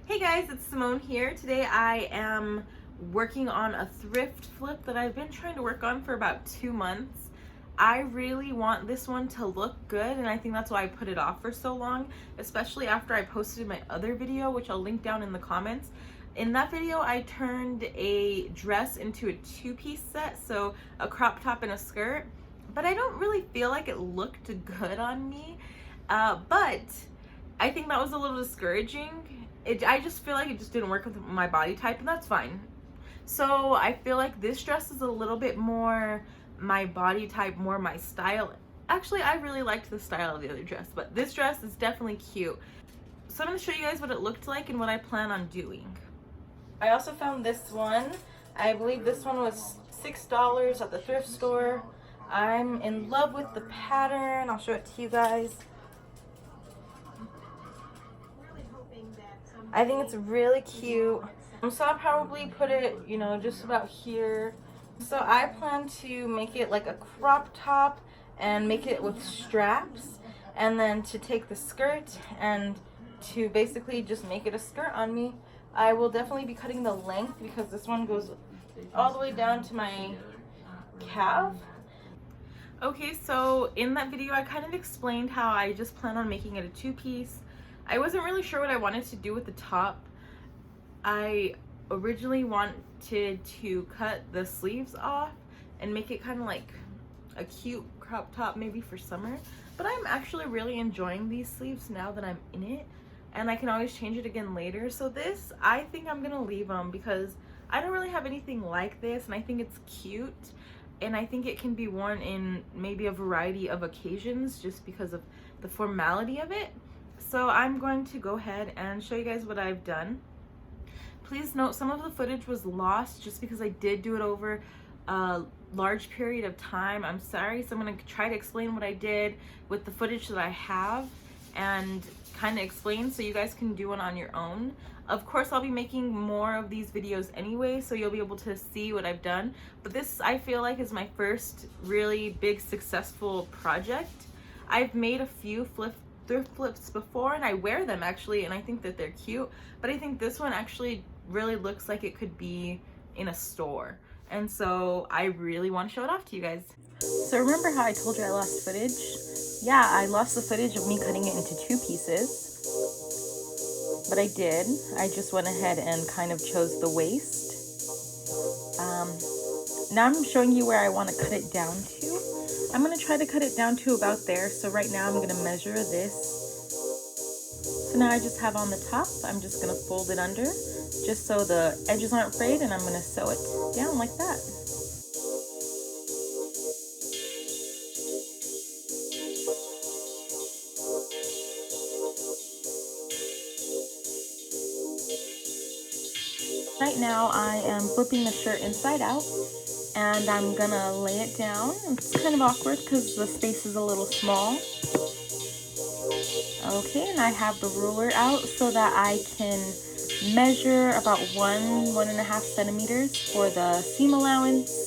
Hey guys, it's Simone here. Today I am working on a thrift flip that I've been trying to work on for about 2 months. I really want this one to look good, and I think that's why I put it off for so long, especially after I posted my other video, which I'll link down in the comments. In that video, I turned a dress into a two-piece set, so a crop top and a skirt, but I don't really feel like it looked good on me, but I think that was a little discouraging. I just feel like it just didn't work with my body type, and that's fine. So I feel like this dress is a little bit more my body type, more my style. Actually, I really liked the style of the other dress, but this dress is definitely cute. So I'm going to show you guys what it looked like and what I plan on doing. I also found this one. I believe this one was $6 at the thrift store. I'm in love with the pattern. I'll show it to you guys. I think it's really cute. So I'll probably put it, just about here. So I plan to make it like a crop top and make it with straps, and then to take the skirt and to basically just make it a skirt on me. I will definitely be cutting the length because this one goes all the way down to my calf. Okay, so in that video I kind of explained how I just plan on making it a two-piece. I wasn't really sure what I wanted to do with the top. I originally wanted to cut the sleeves off and make it kind of like a cute crop top maybe for summer, but I'm actually really enjoying these sleeves now that I'm in it, and I can always change it again later. So this, I think I'm gonna leave them because I don't really have anything like this, and I think it's cute, and I think it can be worn in maybe a variety of occasions just because of the formality of it. So I'm going to go ahead and show you guys what I've done. Please note some of the footage was lost just because I did do it over a large period of time. I'm sorry, so I'm going to try to explain what I did with the footage that I have and kind of explain so you guys can do it on your own. Of course, I'll be making more of these videos anyway, so you'll be able to see what I've done. But this, I feel like, is my first really big successful project. I've made a few thrift flips before, and I wear them actually, and I think that they're cute, but I think this one actually really looks like it could be in a store, and so I really want to show it off to you guys. So remember how I told you I lost footage? Yeah, I lost the footage of me cutting it into two pieces, but I did. I just went ahead and kind of chose the waist. Now I'm showing you where I want to cut it down to. I'm going to try to cut it down to about there. So right now I'm going to measure this. So now I just have on the top, I'm just going to fold it under just so the edges aren't frayed, and I'm going to sew it down like that. Right now I am flipping the shirt inside out, and I'm gonna lay it down. It's kind of awkward because the space is a little small. Okay, and I have the ruler out so that I can measure about 1.5 centimeters for the seam allowance.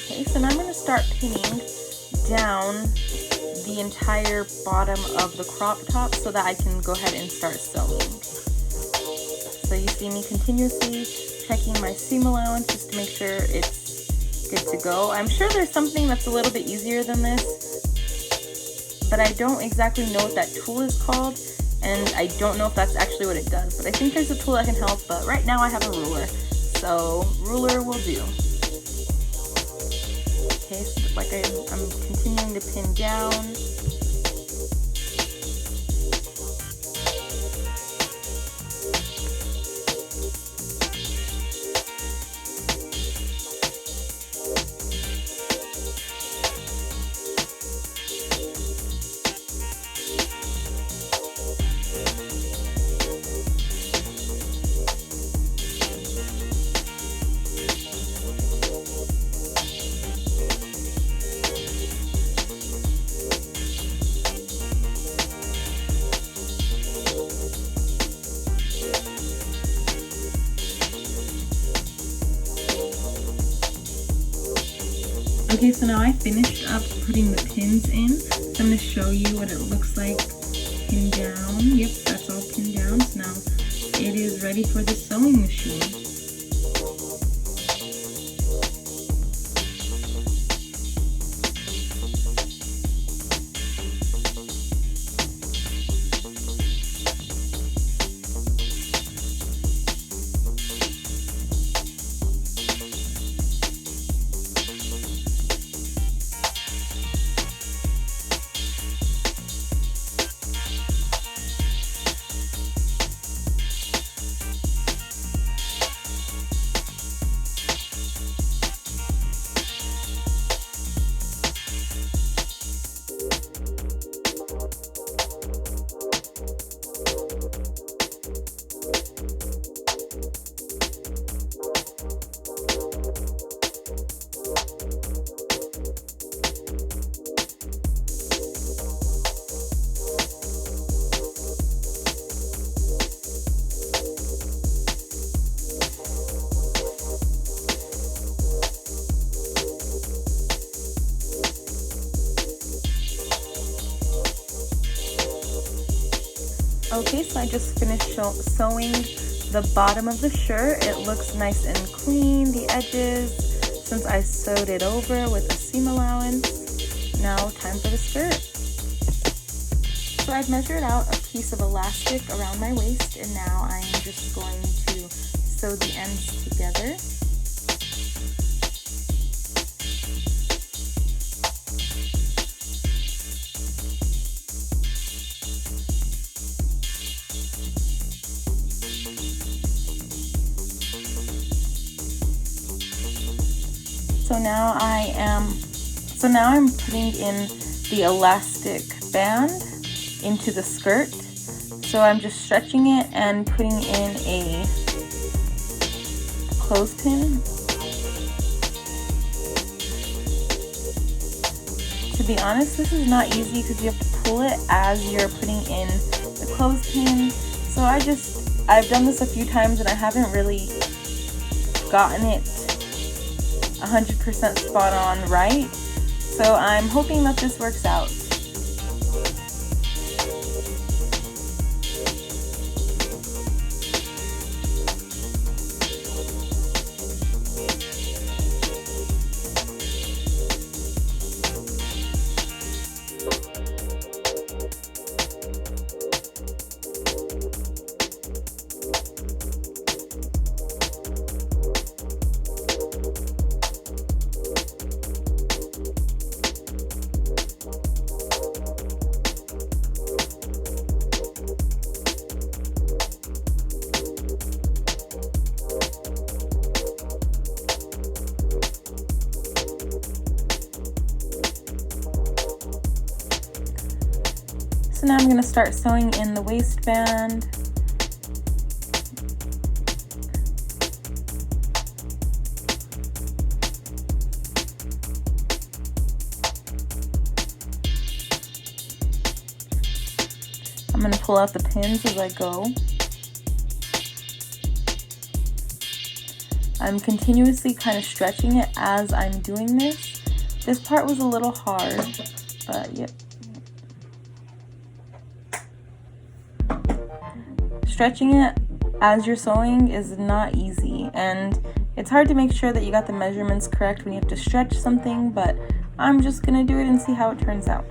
Okay, so now I'm gonna start pinning down the entire bottom of the crop top so that I can go ahead and start sewing. So you see me continuously checking my seam allowance just to make sure it's good to go. I'm sure there's something that's a little bit easier than this, but I don't exactly know what that tool is called, and I don't know if that's actually what it does, but I think there's a tool that can help. But right now I have a ruler, so ruler will do. Okay, so like I'm continuing to pin down. Okay, so now I finished up putting the pins in. So I'm going to show you what it looks like pinned down. Yep, that's all pinned down. So now it is ready for the sewing machine. Okay, so I just finished sewing the bottom of the shirt. It looks nice and clean, the edges, since I sewed it over with a seam allowance. Now time for the skirt. So I've measured out a piece of elastic around my waist, and now I'm just going to sew the ends together. So now I'm putting in the elastic band into the skirt. So I'm just stretching it and putting in a clothespin. To be honest, this is not easy because you have to pull it as you're putting in the clothespin. So I've done this a few times and I haven't really gotten it 100% spot on right. So I'm hoping that this works out. So now I'm going to start sewing in the waistband. I'm going to pull out the pins as I go. I'm continuously kind of stretching it as I'm doing this. This part was a little hard, but yep. Stretching it as you're sewing is not easy, and it's hard to make sure that you got the measurements correct when you have to stretch something, but I'm just gonna do it and see how it turns out.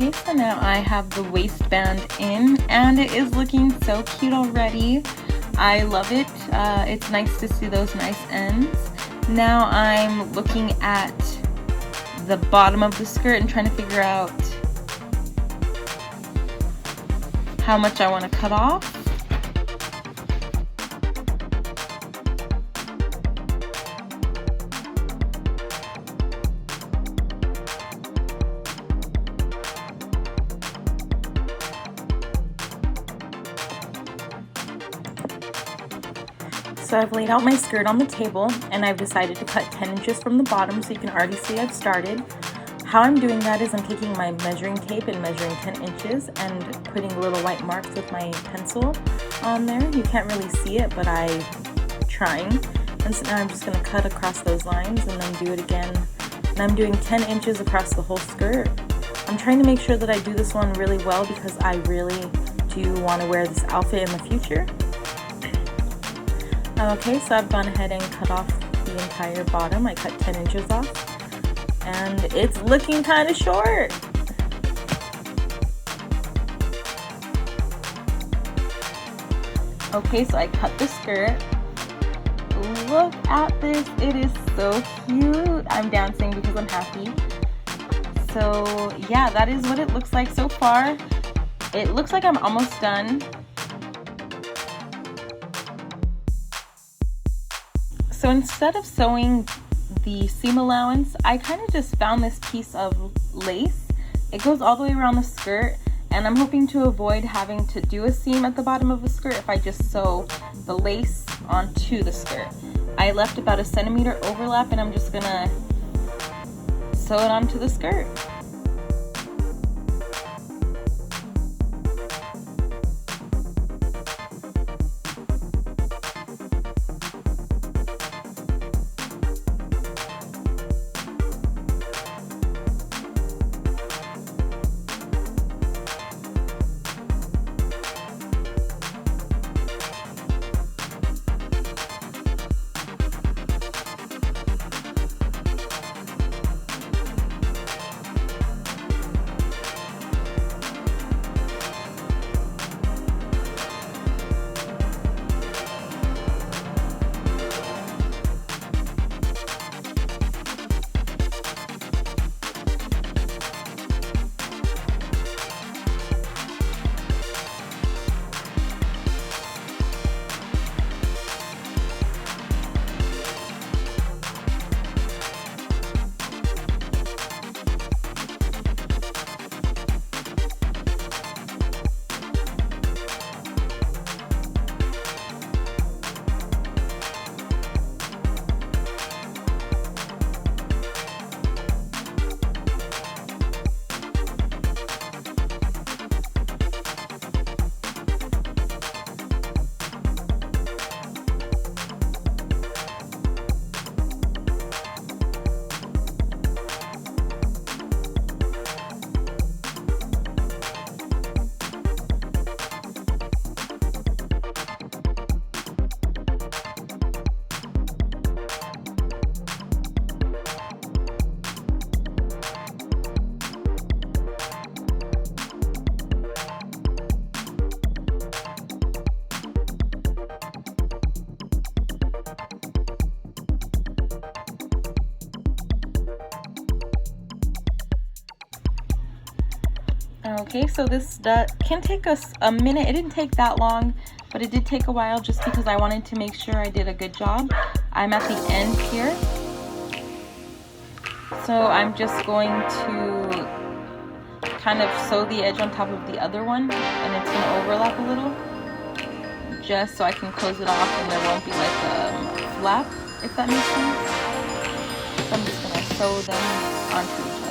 Okay, so now I have the waistband in, and it is looking so cute already. I love it. It's nice to see those nice ends. Now I'm looking at the bottom of the skirt and trying to figure out how much I want to cut off. So I've laid out my skirt on the table, and I've decided to cut 10 inches from the bottom, so you can already see I've started. How I'm doing that is I'm taking my measuring tape and measuring 10 inches and putting little white marks with my pencil on there. You can't really see it, but I'm trying. And so now I'm just going to cut across those lines and then do it again. And I'm doing 10 inches across the whole skirt. I'm trying to make sure that I do this one really well because I really do want to wear this outfit in the future. Okay, so I've gone ahead and cut off the entire bottom. I cut 10 inches off, and it's looking kind of short. Okay, so I cut the skirt. Look at this, it is so cute. I'm dancing because I'm happy. So yeah, that is what it looks like so far. It looks like I'm almost done. So instead of sewing the seam allowance, I kind of just found this piece of lace. It goes all the way around the skirt, and I'm hoping to avoid having to do a seam at the bottom of the skirt if I just sew the lace onto the skirt. I left about a centimeter overlap, and I'm just gonna sew it onto the skirt. Okay, so this can take us a minute. It didn't take that long, but it did take a while just because I wanted to make sure I did a good job. I'm at the end here, so I'm just going to kind of sew the edge on top of the other one, and it's going to overlap a little just so I can close it off and there won't be like a flap, if that makes sense. So I'm just going to sew them onto each other.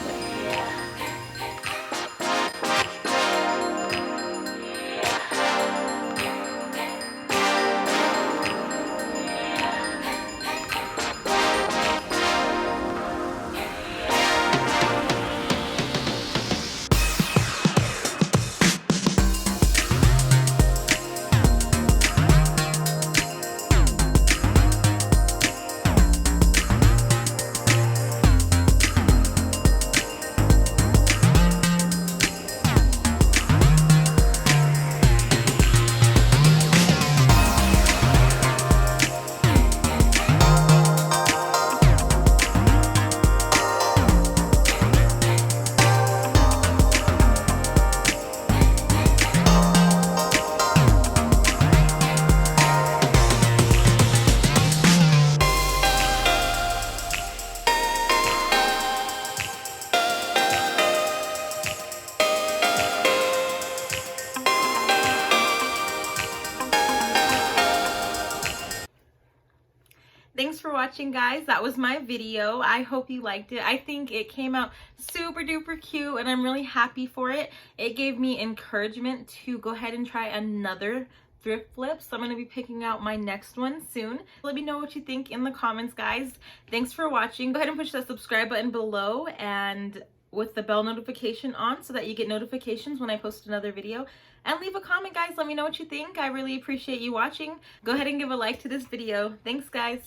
watching, guys. That was my video. I hope you liked it. I think it came out super duper cute and I'm really happy for it. It gave me encouragement to go ahead and try another thrift flip, so I'm going to be picking out my next one soon. Let me know what you think in the comments, guys. Thanks for watching. Go ahead and push that subscribe button below and with the bell notification on so that you get notifications when I post another video. And leave a comment, guys. Let me know what you think. I really appreciate you watching. Go ahead and give a like to this video. Thanks, guys.